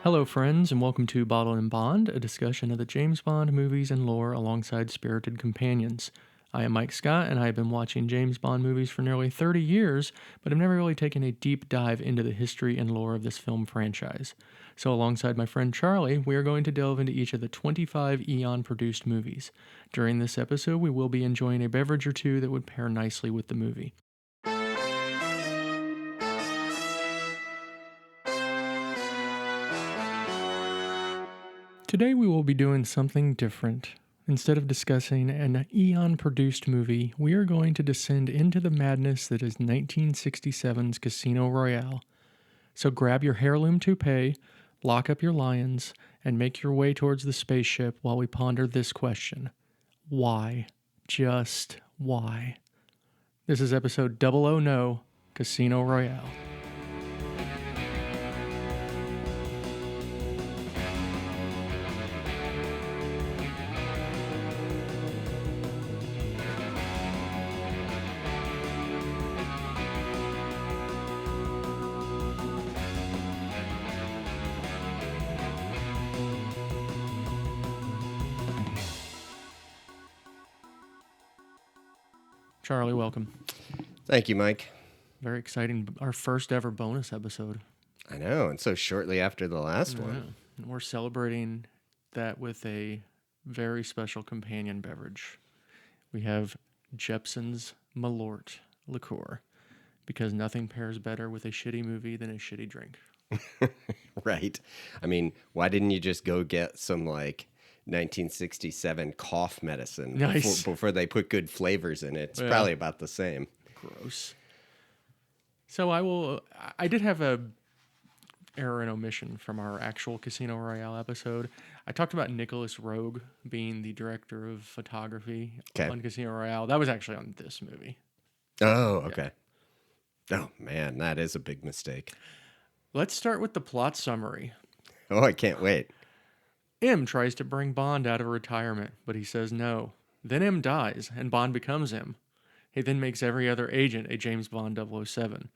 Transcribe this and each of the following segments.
Hello, friends, and welcome to Bottle and Bond, a discussion of the James Bond movies and lore alongside spirited companions. I am Mike Scott, and I have been watching James Bond movies for nearly 30 years, but have never really taken a deep dive into the history and lore of this film franchise. So, alongside my friend Charlie, we are going to delve into each of the 25 Eon produced movies. During this episode, we will be enjoying a beverage or two that would pair nicely with the movie. Today we will be doing something different. Instead of discussing an Eon-produced movie, we are going to descend into the madness that is 1967's Casino Royale. So grab your heirloom toupee, lock up your lions, and make your way towards the spaceship while we ponder this question. Why? Just why? This is episode 00 No, Casino Royale. Charlie, welcome. Thank you, Mike. Very exciting. Our first ever bonus episode. I know, and so shortly after the last one. And we're celebrating that with a very special companion beverage. We have Jepson's Malort liqueur, because nothing pairs better with a shitty movie than a shitty drink. Right. I mean, why didn't you just go get some, 1967 cough medicine before they put good flavors in it? It's probably about the same. Gross. So I did have a error and omission from our actual Casino Royale episode. I talked about Nicholas Roeg being the director of photography on Casino Royale. That was actually on this movie. Oh, okay. Yeah. Oh, man, that is a big mistake. Let's start with the plot summary. Oh, I can't wait. M tries to bring Bond out of retirement, but he says no. Then M dies, and Bond becomes M. He then makes every other agent a James Bond 007.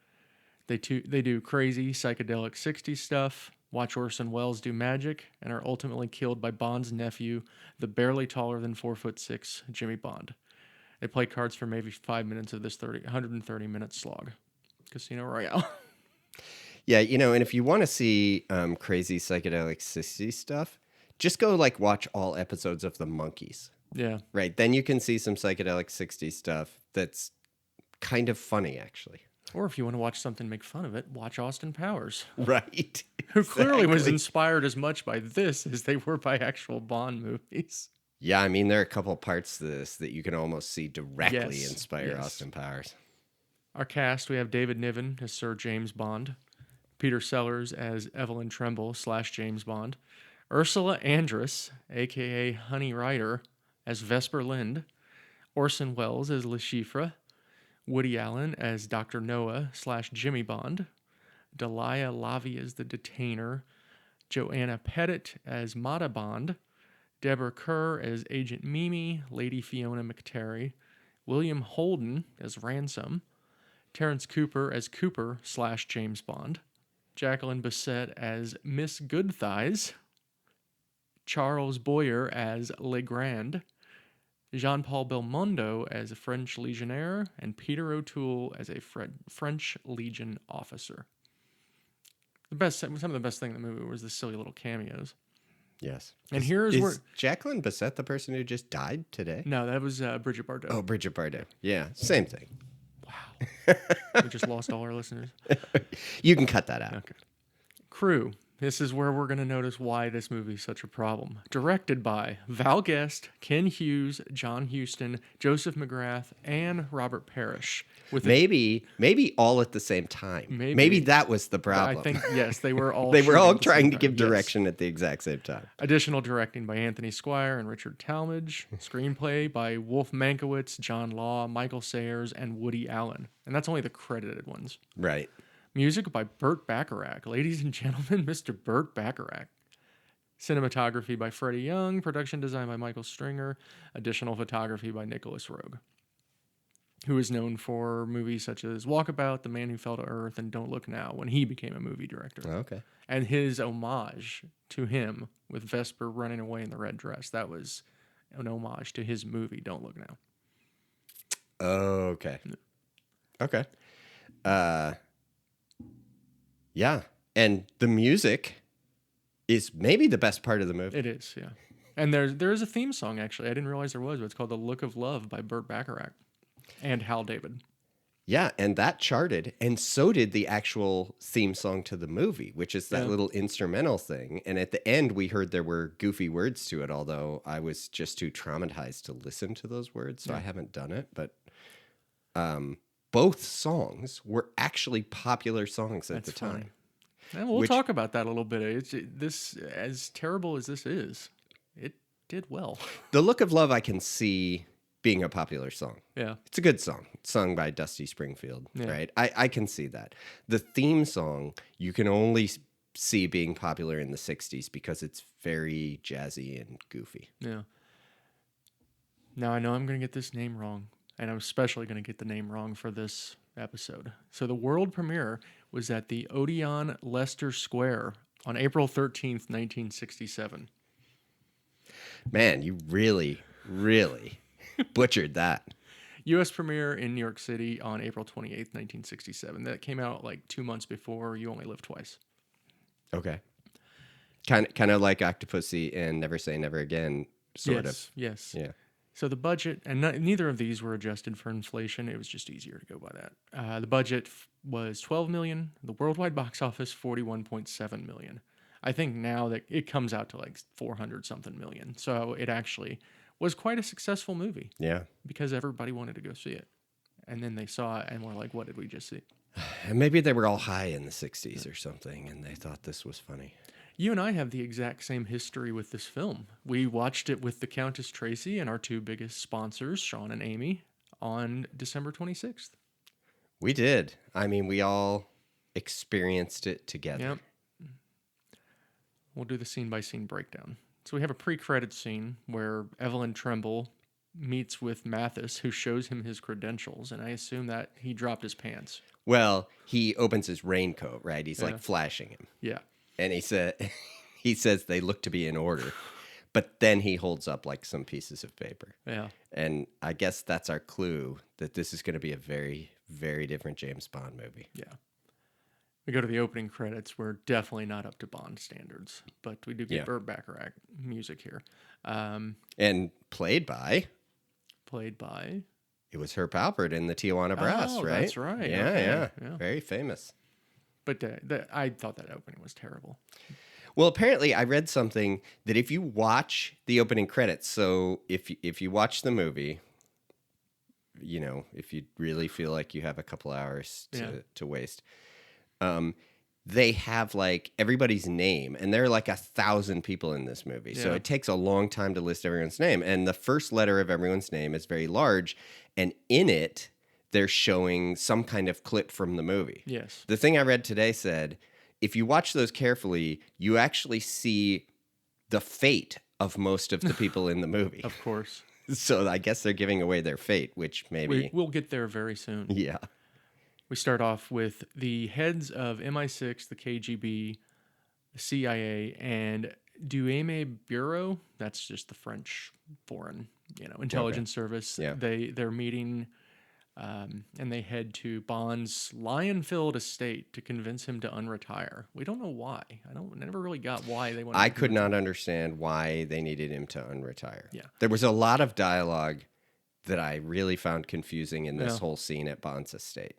They do crazy, psychedelic 60s stuff, watch Orson Welles do magic, and are ultimately killed by Bond's nephew, the barely taller than 4'6" Jimmy Bond. They play cards for maybe 5 minutes of this 130-minute slog. Casino Royale. Yeah, and if you want to see crazy psychedelic 60s stuff, just go watch all episodes of The Monkees. Yeah. Right. Then you can see some psychedelic 60s stuff that's kind of funny, actually. Or if you want to watch something make fun of it, watch Austin Powers. Right. Who clearly was inspired as much by this as they were by actual Bond movies. Yeah, I mean, there are a couple parts to this that you can almost see directly inspire Austin Powers. Our cast, we have David Niven as Sir James Bond, Peter Sellers as Evelyn Tremble / James Bond, Ursula Andress, a.k.a. Honey Rider, as Vesper Lind, Orson Welles as Le Chiffre, Woody Allen as Dr. Noah / Jimmy Bond, Delia Lavi as the Detainer, Joanna Pettit as Mata Bond, Deborah Kerr as Agent Mimi, Lady Fiona McTerry, William Holden as Ransom, Terrence Cooper as Cooper / James Bond, Jacqueline Bisset as Miss Goodthighs, Charles Boyer as Legrand, Jean-Paul Belmondo as a French legionnaire, and Peter O'Toole as a French Legion officer. Some of the best thing in the movie was the silly little cameos. Yes. And here's where Jacqueline Bisset the person who just died today? No, that was Bridget Bardot. Oh, Bridget Bardot. Yeah, same thing. Wow. We just lost all our listeners. You can cut that out. Okay. Crew. This is where we're going to notice why this movie is such a problem. Directed by Val Guest, Ken Hughes, John Huston, Joseph McGrath, and Robert Parrish. Maybe all at the same time. Maybe that was the problem. I think, yes, they were all They were all trying to give direction at the exact same time. Additional directing by Anthony Squire and Richard Talmadge. Screenplay by Wolf Mankiewicz, John Law, Michael Sayers, and Woody Allen. And that's only the credited ones. Right. Music by Burt Bacharach. Ladies and gentlemen, Mr. Burt Bacharach. Cinematography by Freddie Young. Production design by Michael Stringer. Additional photography by Nicholas Roeg. who is known for movies such as Walkabout, The Man Who Fell to Earth, and Don't Look Now when he became a movie director. Okay. And his homage to him with Vesper running away in the red dress, that was an homage to his movie Don't Look Now. Okay. Okay. Yeah. And the music is maybe the best part of the movie. It is, yeah. And there is a theme song, actually. I didn't realize there was, but it's called The Look of Love by Burt Bacharach and Hal David. Yeah, and that charted, and so did the actual theme song to the movie, which is that little instrumental thing. And at the end, we heard there were goofy words to it, although I was just too traumatized to listen to those words, so I haven't done it. But both songs were actually popular songs at the time. And we'll talk about that a little bit. This, as terrible as this is, it did well. The Look of Love I can see being a popular song. Yeah. It's a good song. It's sung by Dusty Springfield, right? I can see that. The theme song you can only see being popular in the 60s because it's very jazzy and goofy. Yeah. Now I know I'm going to get this name wrong, and I'm especially going to get the name wrong for this episode. So the world premiere was at the Odeon Leicester Square on April 13th, 1967. Man, you really butchered that. U.S. premiere in New York City on April 28th, 1967. That came out like 2 months before You Only Live Twice. Okay. Kind of like Octopussy and Never Say Never Again, sort of. Yes. Yeah. So the budget, and neither of these were adjusted for inflation. It was just easier to go by that. The budget was $12 million. The worldwide box office, $41.7 million. I think now that it comes out to like 400 something million. So it actually was quite a successful movie. Yeah. Because everybody wanted to go see it. And then they saw it and were like, what did we just see? And maybe they were all high in the 60s or something, and they thought this was funny. You and I have the exact same history with this film. We watched it with the Countess Tracy and our two biggest sponsors, Sean and Amy, on December 26th. We did. I mean, we all experienced it together. Yep. We'll do the scene-by-scene breakdown. So we have a pre-credit scene where Evelyn Tremble meets with Mathis, who shows him his credentials, and I assume that he dropped his pants. Well, he opens his raincoat, right? He's like flashing him. Yeah. And he says they look to be in order. But then he holds up like some pieces of paper. Yeah. And I guess that's our clue that this is going to be a very, very different James Bond movie. Yeah. We go to the opening credits. We're definitely not up to Bond standards, but we do get Burt Bacharach music here. And played by... It was Herb Alpert in the Tijuana Brass, right? That's right. Yeah, Okay. yeah. Very famous. But I thought that opening was terrible. Well, apparently I read something that if you watch the opening credits, so if you watch the movie, you know, if you really feel like you have a couple hours to waste, they have like everybody's name, and there are like 1,000 people in this movie. So it takes a long time to list everyone's name. And the first letter of everyone's name is very large. And in it, they're showing some kind of clip from the movie. Yes. The thing I read today said, if you watch those carefully, you actually see the fate of most of the people in the movie. Of course. So I guess they're giving away their fate, which maybe... We'll get there very soon. Yeah. We start off with the heads of MI6, the KGB, the CIA, and Douane Bureau. That's just the French foreign, intelligence service. Yeah. They're meeting, and they head to Bond's lion-filled estate to convince him to unretire. We don't know why. Never really got why they wanted. I could not understand why they needed him to unretire. Yeah. There was a lot of dialogue that I really found confusing in this whole scene at Bond's estate.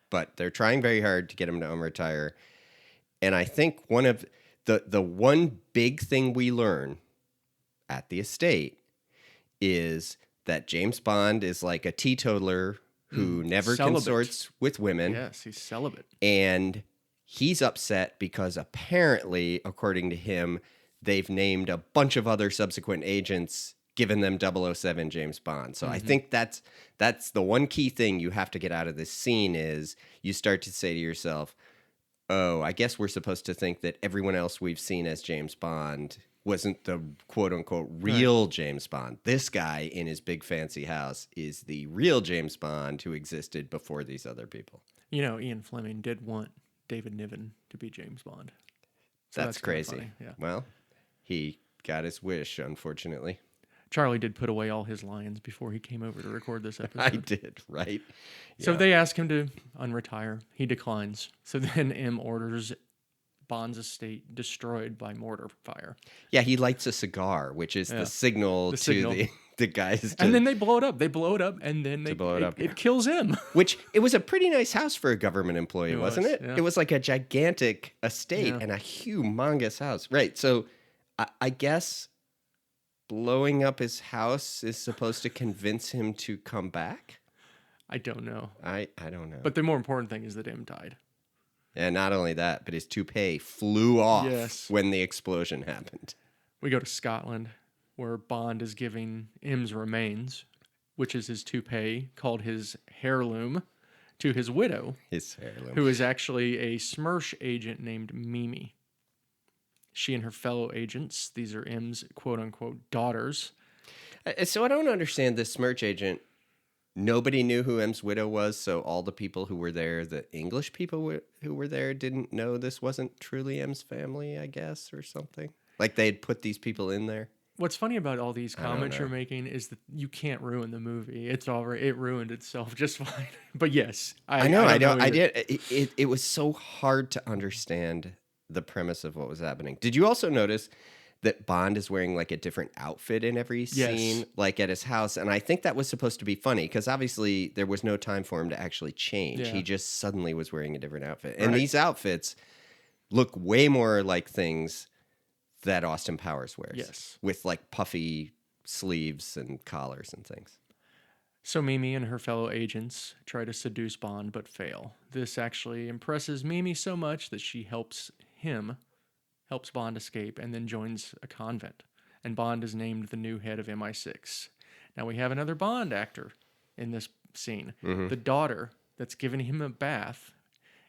But they're trying very hard to get him to unretire. And I think one of the one big thing we learn at the estate is that James Bond is like a teetotaler who never consorts with women. Yes, he's celibate. And he's upset because apparently, according to him, they've named a bunch of other subsequent agents, given them 007 James Bond. So I think that's the one key thing you have to get out of this scene is you start to say to yourself, oh, I guess we're supposed to think that everyone else we've seen as James Bond wasn't the quote unquote real James Bond. This guy in his big fancy house is the real James Bond who existed before these other people. You know, Ian Fleming did want David Niven to be James Bond. So That's kinda crazy. funny, yeah. Well, he got his wish, unfortunately. Charlie did put away all his lines before he came over to record this episode. I did, right? So Yeah. they ask him to unretire. He declines. So then M orders Bond's estate destroyed by mortar fire. Yeah, he lights a cigar, which is the signal The to signal. the guys. And then they blow it up. They blow it up, and then it kills him. Which, it was a pretty nice house for a government employee, It wasn't was, it? yeah. It was like a gigantic estate and a humongous house. Right, so I guess blowing up his house is supposed to convince him to come back? I don't know. I don't know. But the more important thing is that M died. And not only that, but his toupee flew off Yes. when the explosion happened. We go to Scotland, where Bond is giving M's remains, which is his toupee, called his heirloom, to his widow, His heirloom. who is actually a Smersh agent named Mimi. She and her fellow agents, these are M's quote-unquote daughters. So I don't understand this Smirch agent. Nobody knew who M's widow was, so all the people who were there, the English people who were there, didn't know this wasn't truly M's family, I guess, or something. Like they'd put these people in there. What's funny about all these comments know. you're making is that you can't ruin the movie. It's already it ruined itself just fine. But yes, I know. I don't did. It was so hard to understand the premise of what was happening. Did you also notice that Bond is wearing like a different outfit in every scene, like at his house? And I think that was supposed to be funny because obviously there was no time for him to actually change. Yeah. He just suddenly was wearing a different outfit. And Right. these outfits look way more like things that Austin Powers wears. Yes. With like puffy sleeves and collars and things. So Mimi and her fellow agents try to seduce Bond but fail. This actually impresses Mimi so much that she helps Bond escape, and then joins a convent. And Bond is named the new head of MI6. Now we have another Bond actor in this scene. Mm-hmm. The daughter that's giving him a bath,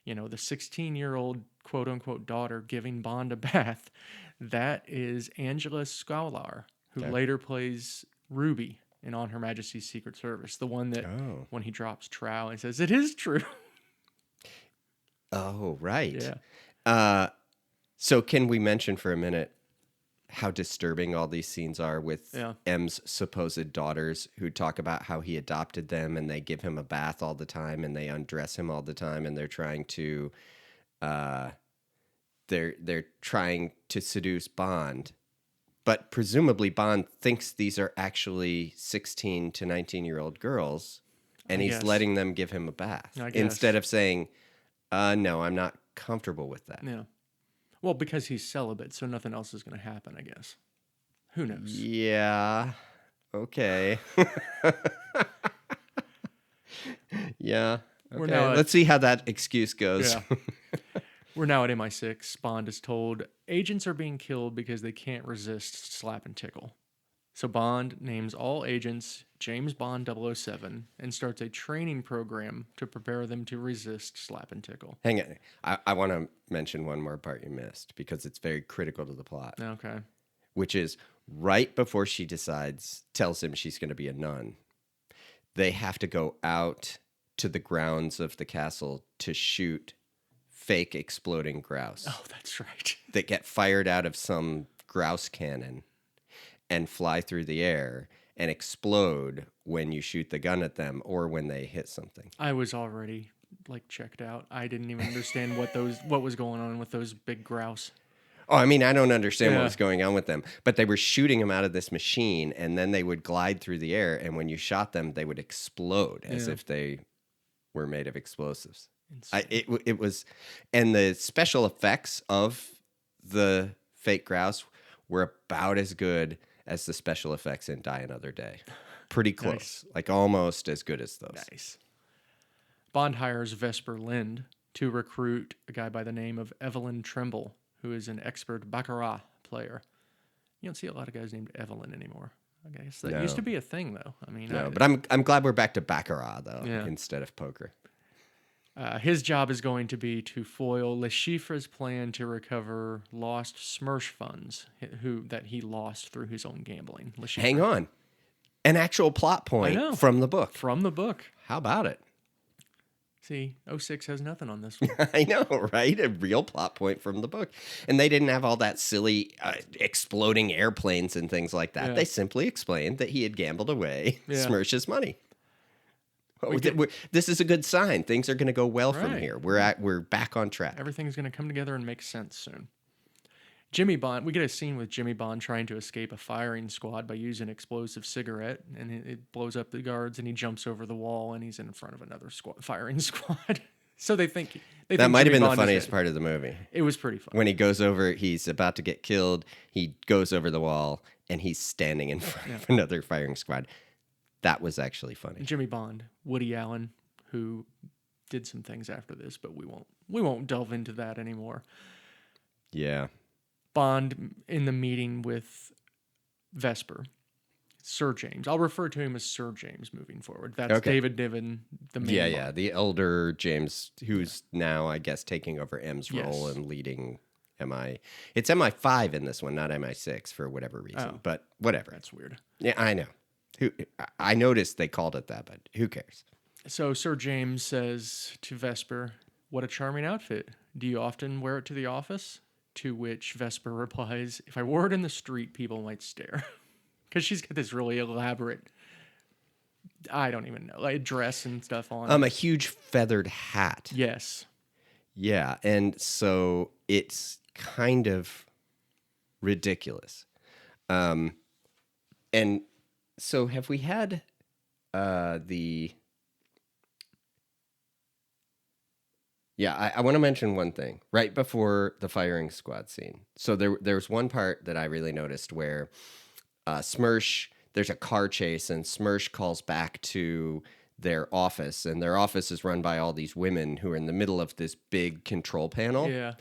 the 16-year-old quote-unquote daughter giving Bond a bath, that is Angela Scholar, who later plays Ruby in On Her Majesty's Secret Service. The one that, when he drops trowel, he says, "It is true." Oh, right. Yeah. So can we mention for a minute how disturbing all these scenes are with M's supposed daughters who talk about how he adopted them and they give him a bath all the time and they undress him all the time and they're trying to they're trying to seduce Bond. But presumably Bond thinks these are actually 16 to 19-year-old girls and he's letting them give him a bath instead of saying, no, I'm not comfortable with that. Yeah. Well, because he's celibate, so nothing else is going to happen, I guess. Who knows? Yeah. Okay. Yeah. Okay. Let's see how that excuse goes. Yeah. We're now at MI6. Bond is told agents are being killed because they can't resist slap and tickle. So Bond names all agents James Bond 007 and starts a training program to prepare them to resist slap and tickle. Hang on. I want to mention one more part you missed because it's very critical to the plot. Okay. Which is right before she tells him she's going to be a nun, they have to go out to the grounds of the castle to shoot fake exploding grouse. Oh, that's right. That get fired out of some grouse cannon and fly through the air and explode when you shoot the gun at them or when they hit something. I was already checked out. I didn't even understand what was going on with those big grouse. Oh, I mean, I don't understand what was going on with them, but they were shooting them out of this machine and then they would glide through the air and when you shot them, they would explode as if they were made of explosives. It was, and the special effects of the fake grouse were about as good as the special effects in Die Another Day. Pretty close, like almost as good as those. Nice. Bond hires Vesper Lind to recruit a guy by the name of Evelyn Tremble, who is an expert Baccarat player. You don't see a lot of guys named Evelyn anymore. I guess that used to be a thing, though. I mean, but I'm glad we're back to Baccarat though, instead of poker. His job is going to be to foil Le Chiffre's plan to recover lost Smursh funds that he lost through his own gambling. Le Chiffre. Hang on. An actual plot I point know. from the book. From the book. How about it? See, 06 has nothing on this one. I know, right? A real plot point from the book. And they didn't have all that silly exploding airplanes and things like that. Yeah. They simply explained that he had gambled away Yeah. Smirsh's money. We get- This is a good sign. Things are going to go well from Right. here. We're back on track. Everything's going to come together and make sense soon. Jimmy Bond, we get a scene with Jimmy Bond trying to escape a firing squad by using an explosive cigarette, and it blows up the guards, and he jumps over the wall, and he's in front of another firing squad. So they think That might have Jimmy been the Bond is funniest dead. part of the movie. It was pretty fun. When he goes over, he's about to get killed. He goes over the wall, and he's standing in front of another firing squad. That was actually funny. Jimmy Bond, Woody Allen, who did some things after this, but we won't delve into that anymore. Yeah. Bond in the meeting with Vesper, Sir James. I'll refer to him as Sir James moving forward. That's Okay. David Niven, the main Bond. Yeah. The elder James, who's now, I guess, taking over M's Yes. role and leading MI. It's MI5 in this one, not MI6 for whatever reason. Oh. But whatever. That's weird. Yeah, I know. I noticed they called it that, but who cares? So Sir James says to Vesper, "What a charming outfit. Do you often wear it to the office?" To which Vesper replies, "If I wore it in the street, people might stare." Because she's got this really elaborate, I don't even know, like dress and stuff on. A huge feathered hat. Yes. Yeah, and so it's kind of ridiculous. And so have we had the... Yeah, I want to mention one thing right before the firing squad scene. So there's one part that I really noticed where Smirsh, there's a car chase, and Smirsh calls back to their office, and their office is run by all these women who are in the middle of this big control panel, Yeah.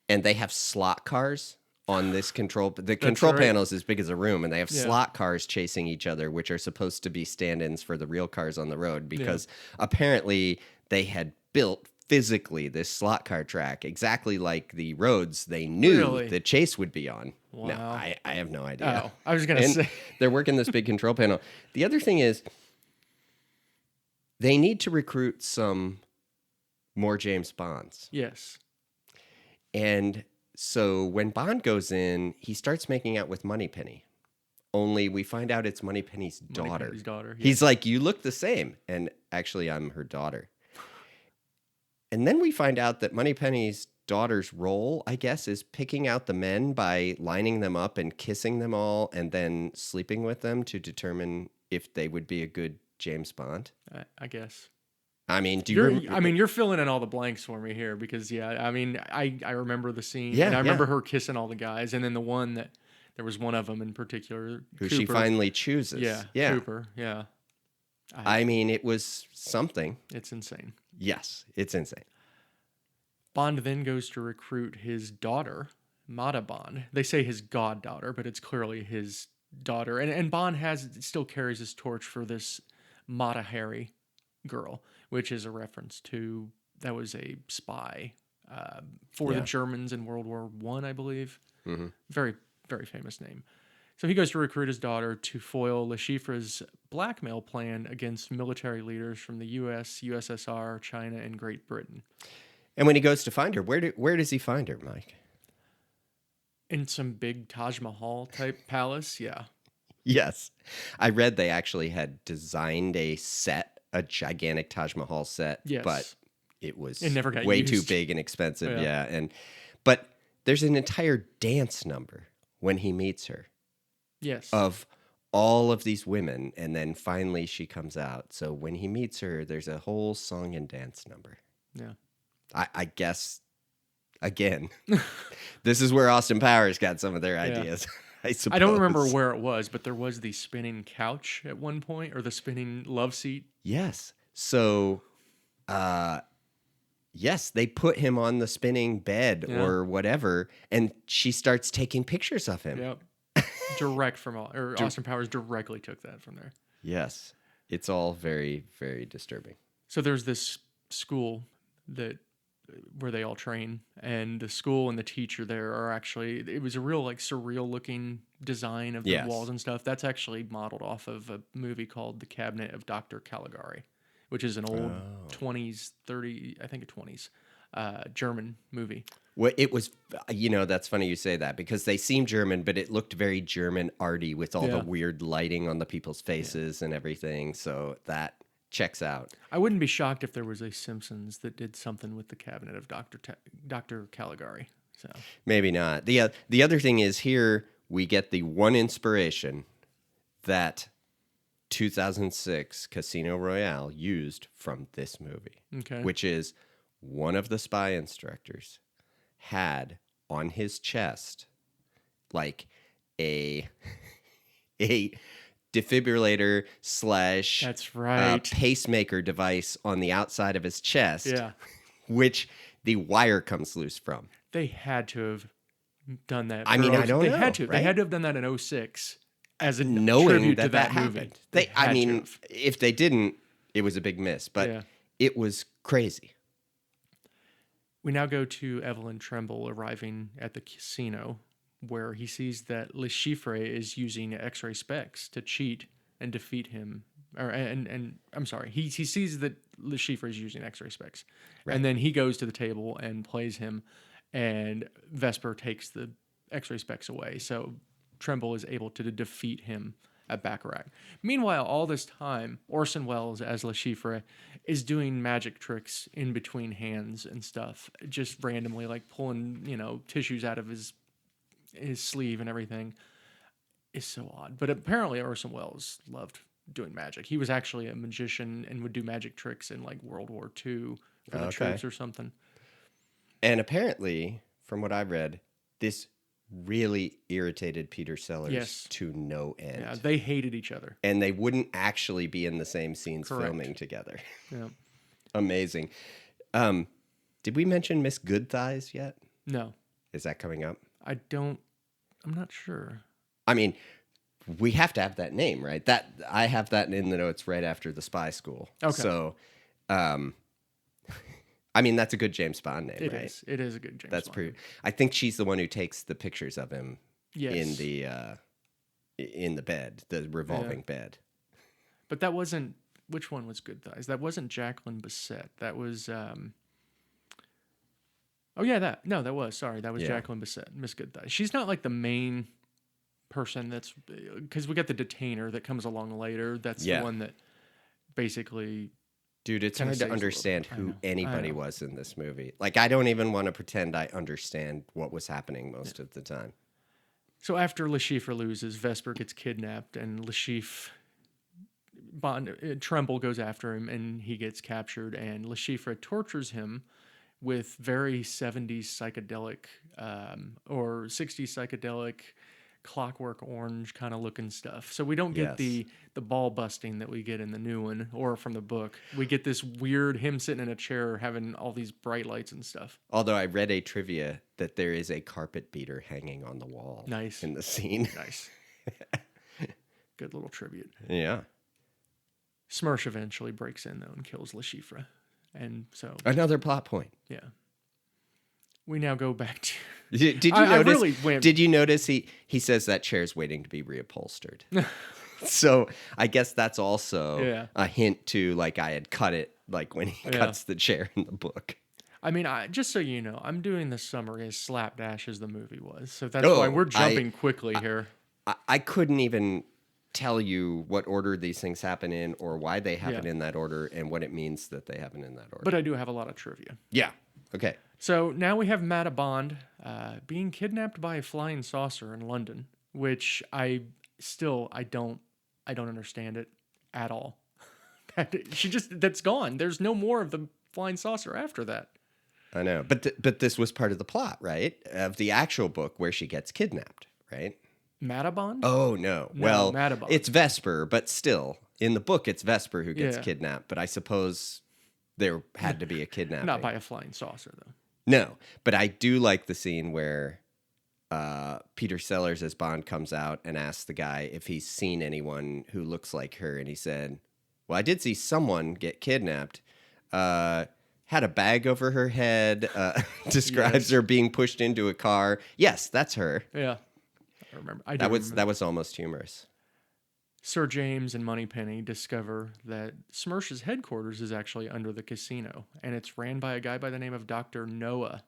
and they have slot cars on this control. The control right. panel is as big as a room, and they have Yeah. slot cars chasing each other, which are supposed to be stand-ins for the real cars on the road, because apparently they had built physically this slot car track exactly like the roads they knew Really? the chase would be on. No, Wow. I have no idea. Oh, I was going to And say. they're working this big control panel. The other thing is they need to recruit some more James Bonds. Yes. And so when Bond goes in, he starts making out with Moneypenny. Only we find out it's Moneypenny's daughter. Moneypenny's daughter. Yeah. He's like, "You look the same." And actually, I'm her daughter. And then we find out that Moneypenny's daughter's role, I guess, is picking out the men by lining them up and kissing them all and then sleeping with them to determine if they would be a good James Bond. I guess. I mean, You're filling in all the blanks for me here because, I remember the scene. Yeah, and I remember yeah. her kissing all the guys. And then the one that, there was one of them in particular. who she Cooper. finally chooses. Yeah. Cooper. Yeah. I mean, it was something. It's insane. Yes, it's insane. Bond then goes to recruit his daughter, Mata Bond. They say his goddaughter, but it's clearly his daughter. And Bond still carries his torch for this Mata Hari girl, which is a reference to, that was a spy for the Germans in World War I believe. Mm-hmm. Very, very famous name. So he goes to recruit his daughter to foil Le Chiffre's blackmail plan against military leaders from the U.S., USSR, China, and Great Britain. And when he goes to find her, where does he find her, Mike? In some big Taj Mahal type palace, yeah. Yes. I read they actually had designed a gigantic Taj Mahal set, Yes. but it was It never got way used. too big and expensive. Yeah. Yeah. But there's an entire dance number when he meets her Yes. of all of these women, and then finally she comes out. So when he meets her, there's a whole song and dance number. Yeah. I guess, again, this is where Austin Powers got some of their ideas. I suppose. I don't remember where it was, but there was the spinning couch at one point, or the spinning love seat. Yes. So, yes, they put him on the spinning bed or whatever, and she starts taking pictures of him. Yep. Direct from Austin Powers directly took that from there. Yes. It's all very, very disturbing. So there's this school that where they all train, and the school and the teacher there are actually, it was a real like surreal looking design of the Yes. walls and stuff. That's actually modeled off of a movie called The Cabinet of Dr. Caligari, which is an old 20s 30 I think a 20s German movie. Well, it was, that's funny you say that because they seem German, but it looked very German arty with all the Yeah. weird lighting on the people's faces and everything. So that checks out. I wouldn't be shocked if there was a Simpsons that did something with the Cabinet of Dr. Caligari. So Maybe not. The other thing is here we get the one inspiration that 2006 Casino Royale used from this movie, okay, which is one of the spy instructors had on his chest like a a defibrillator / that's right. pacemaker device on the outside of his chest, Yeah, which the wire comes loose from. they had to have done that. I for mean, I don't they know, had to. They right? had to have done that in '06 as a Knowing tribute that to that movie. happened. They I had to mean, have. if they didn't, it was a big miss, but Yeah. it was crazy. We now go to Evelyn Tremble arriving at the casino, where he sees that Le Chiffre is using X-ray specs to cheat and defeat him. And I'm sorry, he sees that Le Chiffre is using X-ray specs, Right. and then he goes to the table and plays him, and Vesper takes the X-ray specs away. So Tremble is able to defeat him at Baccarat. Meanwhile, all this time, Orson Welles as Le Chiffre is doing magic tricks in between hands and stuff, just randomly, like pulling tissues out of his sleeve and everything. Is so odd. But apparently Orson Welles loved doing magic. He was actually a magician and would do magic tricks in like World War II for the Okay. troops or something. And apparently, from what I read, this really irritated Peter Sellers Yes. to no end. Yeah, they hated each other. And they wouldn't actually be in the same scenes Correct. filming together. Yeah. Amazing. Did we mention Miss Good Thighs yet? No, Is that coming up? I'm not sure. I mean, we have to have that name, right? That I have that in the notes right after the spy school. Okay. So, I mean, that's a good James Bond name, It right? is. It is a good James That's Bond. pretty. I think she's the one who takes the pictures of him Yes. in the bed, the revolving bed. But that wasn't. Which one was Good Thighs? That wasn't Jacqueline Bisset. That was. Oh yeah, that was. Sorry, that was Yeah. Jacqueline Bisset, Miss Good Thighs. She's not like the main person. That's because we got the detainer that comes along later. That's Yeah. the one that basically. Dude, it's Kinda hard saves to a little understand bit. I who know. anybody was in this movie. Like, I don't even want to pretend I understand what was happening most of the time. So after Le Chiffre loses, Vesper gets kidnapped, and Le Chiffre Tremble goes after him, and he gets captured. And Le Chiffre tortures him with very 70s psychedelic or 60s psychedelic Clockwork Orange kind of looking stuff. So we don't get Yes. the ball busting that we get in the new one or from the book. We get this weird him sitting in a chair having all these bright lights and stuff. Although I read a trivia that there is a carpet beater hanging on the wall Nice. in the scene. Nice. Good little tribute. Yeah. Smersh eventually breaks in though and kills Le Chiffre. And so Another plot point. yeah. We now go back to Did you I notice? really went- Did you notice he says that chair's waiting to be reupholstered? So I guess that's also Yeah. a hint to like I had cut it like when he Yeah. cuts the chair in the book. I mean, just so you know, I'm doing this summary as slapdash as the movie was. So that's why we're jumping quickly here. I couldn't even tell you what order these things happen in or why they happen Yeah. in that order and what it means that they happen in that order. But I do have a lot of trivia. yeah. Okay. So now we have Matta Bond being kidnapped by a flying saucer in London, which I don't understand it at all. That's gone. There's no more of the flying saucer after that. I know. But this was part of the plot, right? Of the actual book where she gets kidnapped, right? Matta Bond? Oh no. No, Well, Matta Bond. it's Vesper, but still in the book it's Vesper who gets Yeah. kidnapped, but I suppose there had to be a kidnapping. Not by a flying saucer, though. No, but I do like the scene where Peter Sellers as Bond comes out and asks the guy if he's seen anyone who looks like her, and he said, "Well, I did see someone get kidnapped. had a bag over her head, describes Yes. her being pushed into a car. Yes, that's her. Yeah, I remember. I do That was remember. that was almost humorous. Sir James and Moneypenny discover that Smersh's headquarters is actually under the casino, and it's ran by a guy by the name of Dr. Noah,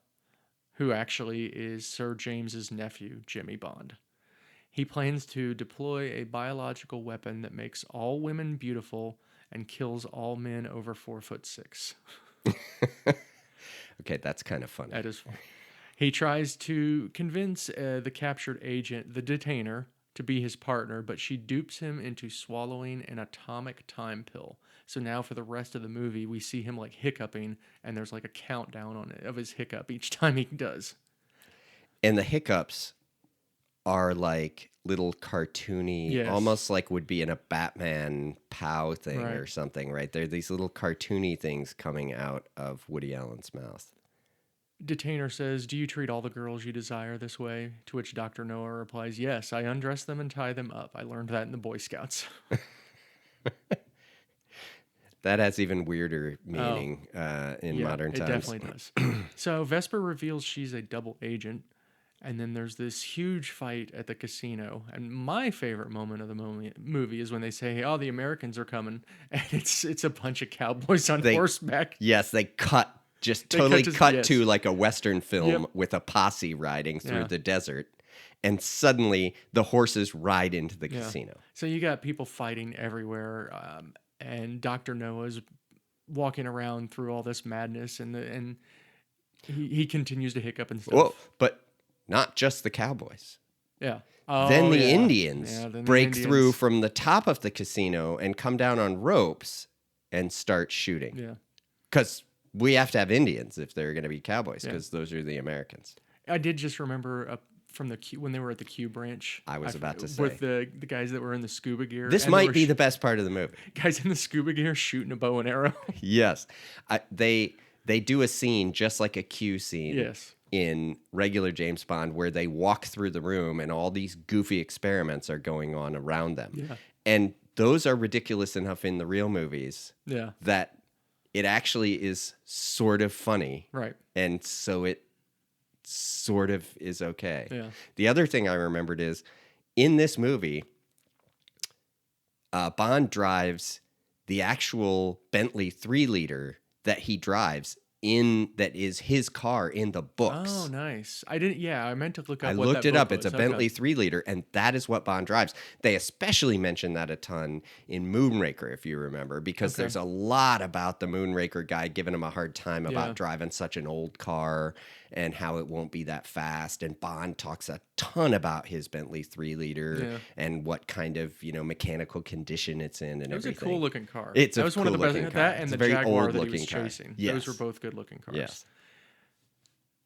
who actually is Sir James's nephew, Jimmy Bond. He plans to deploy a biological weapon that makes all women beautiful and kills all men over 4'6". Okay, that's kind of funny. That is fun. He tries to convince the captured agent, the detainer, to be his partner, but she dupes him into swallowing an atomic time pill. So now for the rest of the movie, we see him like hiccuping, and there's like a countdown on it of his hiccup each time he does. And the hiccups are like little cartoony, Yes. almost like would be in a Batman POW thing Right. or something, right? They're these little cartoony things coming out of Woody Allen's mouth. Detainer says, "Do you treat all the girls you desire this way?" To which Dr. Noah replies, "Yes, I undress them and tie them up. I learned that in the Boy Scouts." That has even weirder meaning in modern times. It definitely does. So Vesper reveals she's a double agent, and then there's this huge fight at the casino. And my favorite moment of the movie is when they say, "Oh, the Americans are coming," and it's a bunch of cowboys on horseback. Yes, they cut. Just They totally cut yes. to like a Western film Yep. with a posse riding through Yeah. the desert, and suddenly the horses ride into the Yeah. casino. So you got people fighting everywhere, and Dr. Noah's walking around through all this madness, and he continues to hiccup and stuff. Whoa, but not just the cowboys. Yeah. Then Oh, the yeah. Indians Yeah, then the break Indians. through from the top of the casino and come down on ropes and start shooting. Yeah. Because we have to have Indians if they're going to be cowboys, Yeah. because those are the Americans. I did just remember from the Q, when they were at the Q branch. I was about to say. with the guys that were in the scuba gear. This and they might were be the best part of the movie. guys in the scuba gear shooting a bow and arrow. Yes. They do a scene just like a Q scene Yes. in regular James Bond where they walk through the room and all these goofy experiments are going on around them. Yeah. And those are ridiculous enough in the real movies Yeah. that it actually is sort of funny. Right. And so it sort of is okay. Yeah. The other thing I remembered is in this movie, Bond drives the actual Bentley 3-liter that he drives that is his car in the books. Oh, nice. I didn't. Yeah, I meant to look up. I what looked that it book up. It's a was. Bentley Okay. 3-liter, and that is what Bond drives. They especially mention that a ton in Moonraker, if you remember, because Okay. there's a lot about the Moonraker guy giving him a hard time about Yeah. driving such an old car and how it won't be that fast. And Bond talks a ton about his Bentley 3-liter Yeah. and what kind of and condition it's in and It was everything. a cool looking car. It's a that was one of the best. cool-looking That car. and It's the a very Jaguar that he old-looking was car. chasing. Yes. Those were both good looking cars. Yes.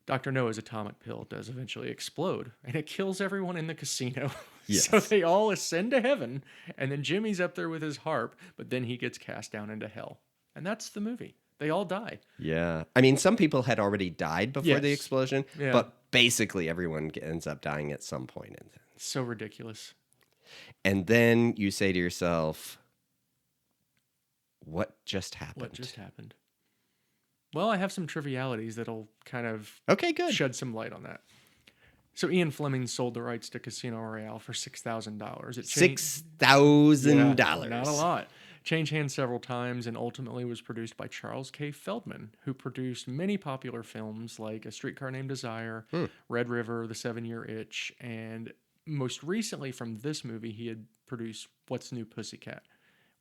Dr. Noah's atomic pill does eventually explode, and it kills everyone in the casino. Yes. So they all ascend to heaven, and then Jimmy's up there with his harp, but then he gets cast down into hell. And that's the movie. They all die. Yeah. I mean, some people had already died before the Yes. explosion, Yeah. but basically everyone ends up dying at some point. So ridiculous. And then you say to yourself, what just happened? What just happened? Well, I have some trivialities that'll kind of Okay, good. shed some light on that. So Ian Fleming sold the rights to Casino Royale for $6,000. It changed- $6,000. Not a lot. Changed hands several times and ultimately was produced by Charles K. Feldman, who produced many popular films like A Streetcar Named Desire, Red River, The 7-Year Itch, and most recently from this movie, he had produced What's New Pussycat,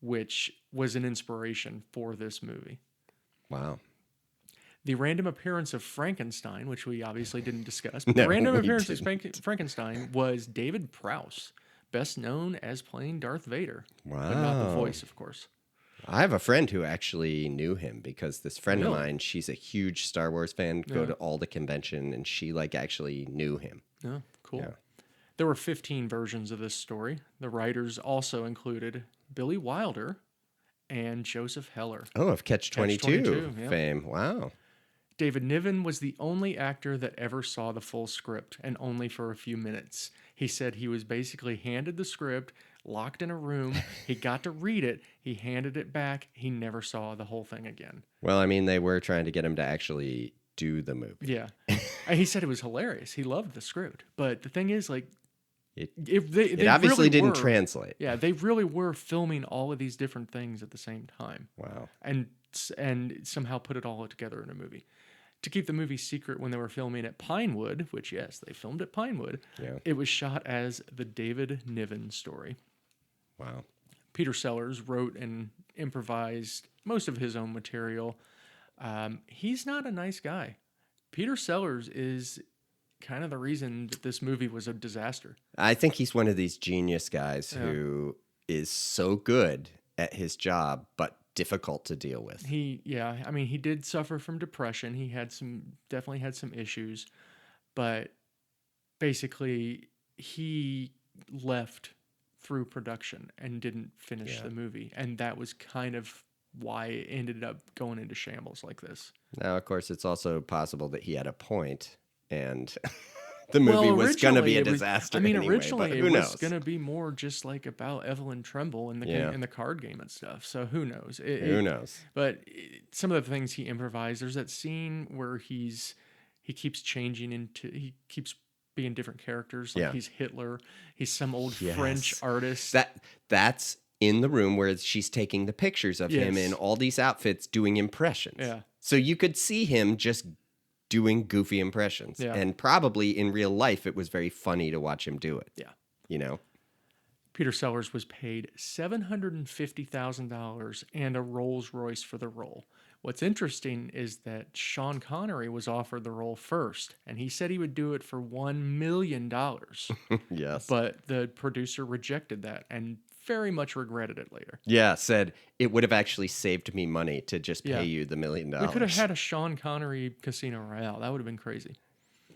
which was an inspiration for this movie. Wow. The random appearance of Frankenstein, which we obviously didn't discuss, but No, the random we appearance didn't. of Frankenstein was David Prowse, best known as playing Darth Vader. Wow. But not the voice, of course. I have a friend who actually knew him because this friend Really? of mine, she's a huge Star Wars fan, go Yeah. to all the convention, and she actually knew him. Oh, cool. Yeah. There were 15 versions of this story. The writers also included Billy Wilder and Joseph Heller. Oh, of Catch-22 Catch-22, yeah. fame. Wow. David Niven was the only actor that ever saw the full script, and only for a few minutes. He said he was basically handed the script, locked in a room. He got to read it. He handed it back. He never saw the whole thing again. Well, I mean, they were trying to get him to actually do the movie. Yeah. And he said it was hilarious. He loved the script. But the thing is, like, It they obviously really didn't were, translate. Yeah, they really were filming all of these different things at the same time. Wow. And somehow put it all together in a movie. To keep the movie secret when they were filming at Pinewood, which, yes, they filmed at Pinewood, Yeah. it was shot as the David Niven story. Wow. Peter Sellers wrote and improvised most of his own material. He's not a nice guy. Peter Sellers is kind of the reason that this movie was a disaster. I think he's one of these genius guys who is so good at his job, but difficult to deal with. He did suffer from depression. He definitely had some issues, but basically he left through production and didn't finish the movie. And that was kind of why it ended up going into shambles like this. Now, of course, it's also possible that he had a point and the movie was going to be a disaster. Originally it was knows? going to be more just like about Evelyn Tremble and the card game and stuff. So who knows? Who knows? But some of the things he improvised. There's that scene where he keeps changing he keeps being different characters. Like he's Hitler. He's some old French artist. That's in the room where she's taking the pictures of him in all these outfits doing impressions. Yeah. So you could see him just doing goofy impressions. Yeah. And probably in real life, it was very funny to watch him do it. Yeah. You know? Peter Sellers was paid $750,000 and a Rolls Royce for the role. What's interesting is that Sean Connery was offered the role first, and he said he would do it for $1 million. Yes. But the producer rejected that and very much regretted it later. Yeah, said it would have actually saved me money to just pay you the $1 million. We could have had a Sean Connery Casino Royale. That would have been crazy.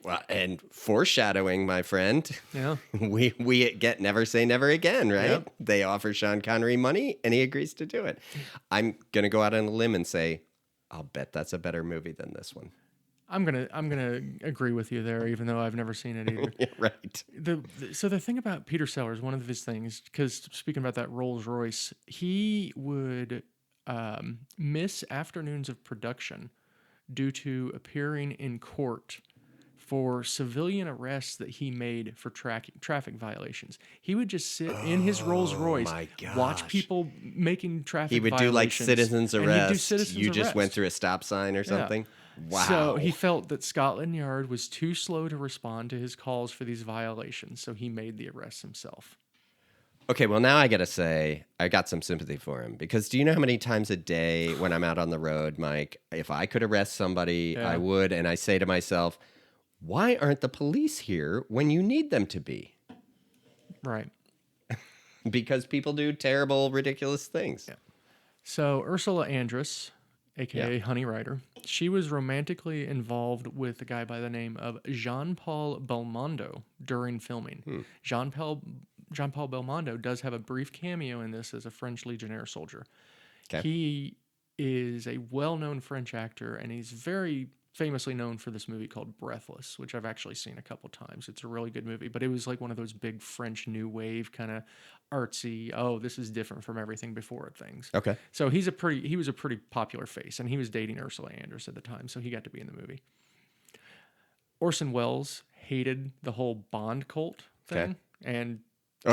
Well, and foreshadowing, my friend. Yeah. We get never say never again, right? Yep. They offer Sean Connery money and he agrees to do it. I'm going to go out on a limb and say, I'll bet that's a better movie than this one. I'm gonna agree with you there, even though I've never seen it either. Yeah, right. So the thing about Peter Sellers, one of his things, because speaking about that Rolls Royce, he would miss afternoons of production due to appearing in court for civilian arrests that he made for traffic violations. He would just sit in his Rolls Royce, watch people making traffic violations. He would do like citizens arrest. You just arrest. went through a stop sign or something? Yeah. Wow. So he felt that Scotland Yard was too slow to respond to his calls for these violations, so he made the arrests himself. Okay, well, now I got to say, I got some sympathy for him. Because do you know how many times a day when I'm out on the road, Mike, if I could arrest somebody, I would. And I say to myself, why aren't the police here when you need them to be? Right. Because people do terrible, ridiculous things. Yeah. So Ursula Andress, a.k.a. Honey Rider, she was romantically involved with a guy by the name of Jean-Paul Belmondo during filming. Jean-Paul Belmondo does have a brief cameo in this as a French Legionnaire soldier. Okay. He is a well-known French actor, and he's very famously known for this movie called Breathless, which I've actually seen a couple times. It's a really good movie, but it was like one of those big French new wave kind of artsy, this is different from everything before things. Okay. So he was a pretty popular face, and he was dating Ursula Andress at the time, so he got to be in the movie. Orson Welles hated the whole Bond cult thing, and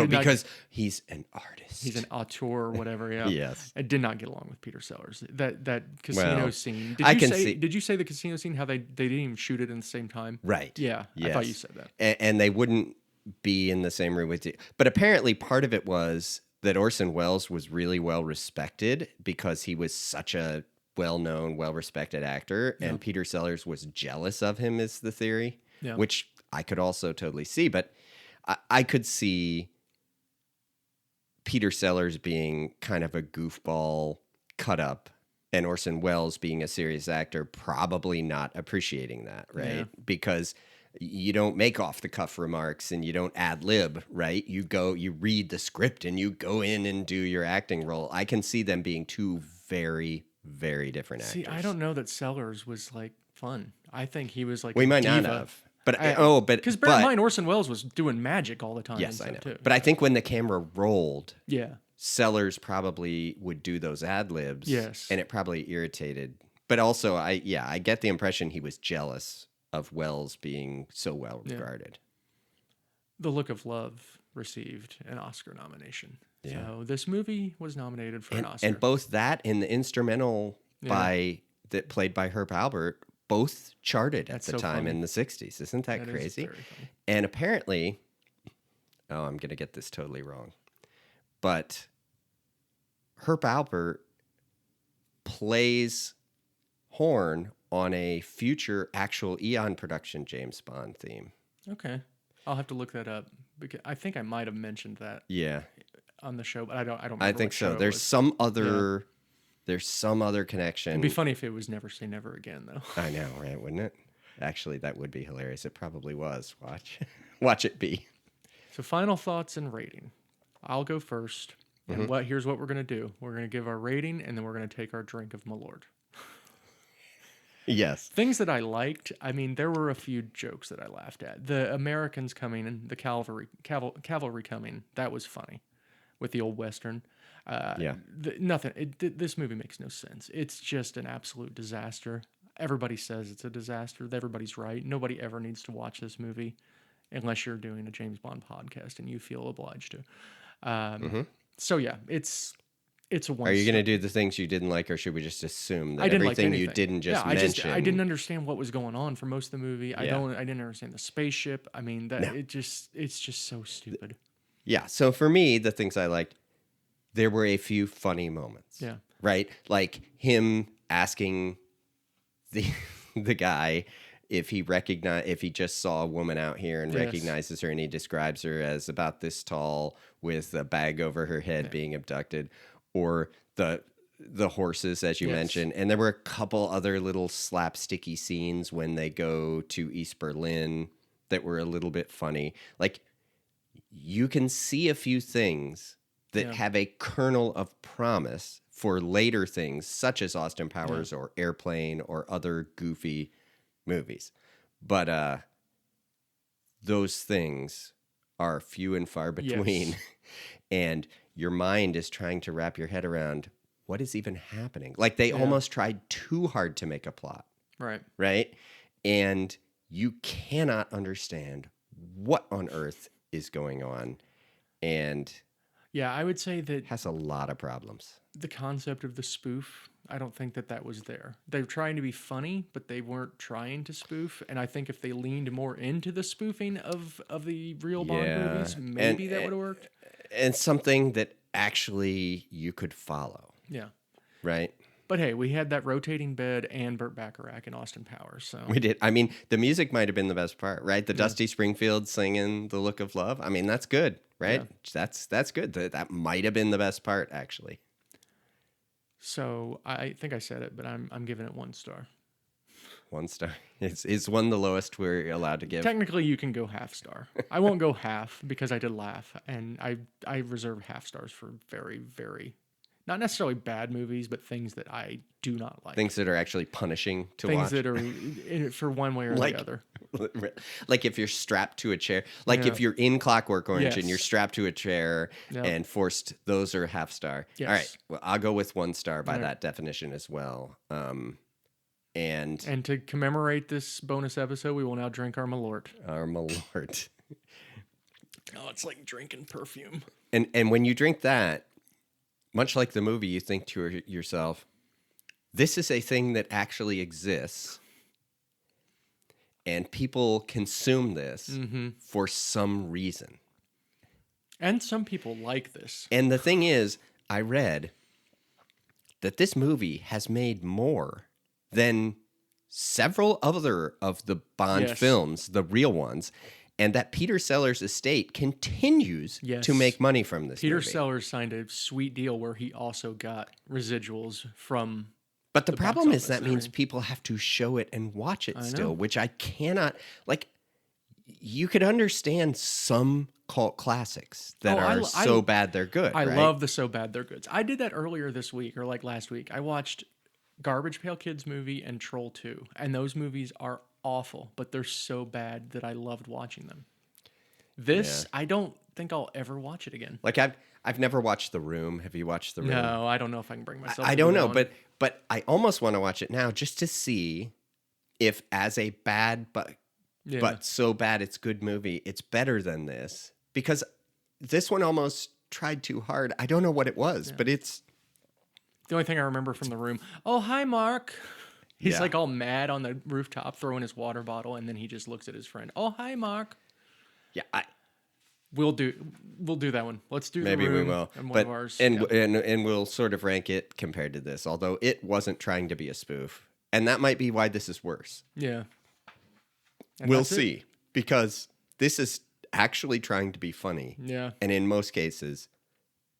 because he's an artist. He's an auteur or whatever. Yeah. Yes. I did not get along with Peter Sellers. That casino scene. Did you say the casino scene? How they didn't even shoot it in the same time? Right. Yeah. Yes. I thought you said that. And they wouldn't be in the same room with you. But apparently, part of it was that Orson Welles was really well respected because he was such a well-known, well-respected actor, and Peter Sellers was jealous of him. Is the theory, which I could also totally see. But I could see Peter Sellers being kind of a goofball cut up and Orson Welles being a serious actor, probably not appreciating that, right? Yeah. Because you don't make off the cuff remarks and you don't ad lib, right? You read the script and you go in and do your acting role. I can see them being two very, very different actors. See, I don't know that Sellers was like fun. I think he was like we might not have. But because bear in mind, Orson Welles was doing magic all the time. yes, I know. Too. But I think when the camera rolled, Yeah. Sellers probably would do those ad libs. Yes. And it probably irritated. But also, I get the impression he was jealous of Welles being so well regarded. The Look of Love received an Oscar nomination. Yeah. So this movie was nominated for an Oscar. And both that and the instrumental that played by Herb Alpert both charted at the time in the 60s. Isn't that crazy? And apparently, I'm going to get this totally wrong, but Herb Alpert plays horn on a future actual Eon production James Bond theme. Okay. I'll have to look that up because I think I might have mentioned that. Yeah. On the show, but I don't remember. I think so. There's some other connection. It'd be funny if it was Never Say Never Again, though. I know, right? Wouldn't it? Actually, that would be hilarious. It probably was. Watch it be. So, final thoughts and rating. I'll go first. And here's what we're gonna do. We're gonna give our rating, and then we're gonna take our drink of Malort. Yes. Things that I liked. I mean, there were a few jokes that I laughed at. The Americans coming and the cavalry coming. That was funny, with the old Western. This movie makes no sense. It's just an absolute disaster. Everybody says it's a disaster. Everybody's right. Nobody ever needs to watch this movie unless you're doing a James Bond podcast and you feel obliged to. So yeah, it's a one. Are you going to do the things you didn't like, or should we just assume that everything you didn't mention? I didn't understand what was going on for most of the movie. I didn't understand the spaceship. I mean, it's just so stupid. Yeah. So for me, the things I liked, there were a few funny moments. Yeah. Right? Like him asking the guy if he just saw a woman out here and recognizes her, and he describes her as about this tall with a bag over her head being abducted, or the horses, as you mentioned. And there were a couple other little slapsticky scenes when they go to East Berlin that were a little bit funny. Like, you can see a few things that have a kernel of promise for later things, such as Austin Powers or Airplane or other goofy movies. But those things are few and far between. Yes. And your mind is trying to wrap your head around what is even happening. Like, they almost tried too hard to make a plot. Right. Right? And you cannot understand what on earth is going on. And yeah, I would say that has a lot of problems. The concept of the spoof, I don't think that was there. They were trying to be funny, but they weren't trying to spoof. And I think if they leaned more into the spoofing of the real Bond movies, maybe that would have worked. And something that actually you could follow. Yeah. Right? But hey, we had that rotating bed and Burt Bacharach and Austin Powers. So we did. I mean, the music might have been the best part, right? The Dusty Springfield singing "The Look of Love." I mean, that's good, right? Yeah. That's good. That might have been the best part, actually. So I think I said it, but I'm giving it 1 star. 1 star. Is 1 the lowest we're allowed to give? Technically, you can go half star. I won't go half because I did laugh, and I reserve half stars for very, very, not necessarily bad movies, but things that I do not like. Things that are actually punishing to watch. Things that are in it for one way or the other. Like if you're strapped to a chair. Like if you're in Clockwork Orange and you're strapped to a chair and forced, those are half star. Yes. All right. Well, I'll go with 1 star by that definition as well. And to commemorate this bonus episode, we will now drink our Malort. Our Malort. Oh, it's like drinking perfume. And when you drink that, much like the movie, you think to yourself, this is a thing that actually exists, and people consume this for some reason. And some people like this. And the thing is, I read that this movie has made more than several other of the Bond films, the real ones, and that Peter Sellers' estate continues to make money from this Peter movie. Sellers signed a sweet deal where he also got residuals from. But the problem is that means people have to show it and watch it still, which I cannot. Like, you could understand some cult classics that are so bad they're good. I love the so bad they're good. I did that earlier this week, or like last week. I watched Garbage Pail Kids movie and Troll 2, and those movies are awful, but they're so bad that I loved watching them. This, I don't think I'll ever watch it again. Like I've never watched The Room. Have you watched The Room? No, I don't know if I can bring myself. I to do don't that know, one. but I almost want to watch it now just to see if, as a bad but so bad it's good movie, it's better than this. Because this one almost tried too hard. I don't know what it was, but it's the only thing I remember from The Room. Oh, hi, Mark. He's Yeah. like all mad on the rooftop, throwing his water bottle, and then he just looks at his friend. Oh, hi, Mark. yeah. We'll do that one. Let's do Maybe The Room. we will. And one But of ours. and we'll sort of rank it compared to this, although it wasn't trying to be a spoof. And that might be why this is worse. Yeah. And We'll that's it. see. Because this is actually trying to be funny. Yeah. And in most cases,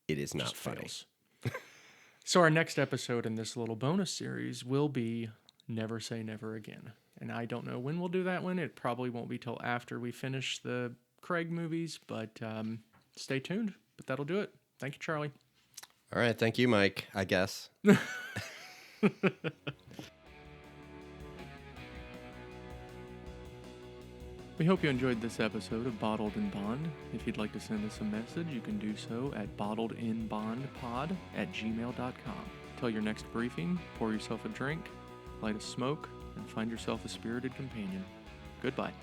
it is not Just funny. fails. So our next episode in this little bonus series will be Never Say Never Again. And I don't know when we'll do that one. It probably won't be till after we finish the Craig movies, but stay tuned. But that'll do it. Thank you, Charlie. All right. Thank you, Mike, I guess. We hope you enjoyed this episode of Bottled in Bond. If you'd like to send us a message, you can do so at bottledinbondpod@gmail.com. Till your next briefing, pour yourself a drink, light a smoke, and find yourself a spirited companion. Goodbye.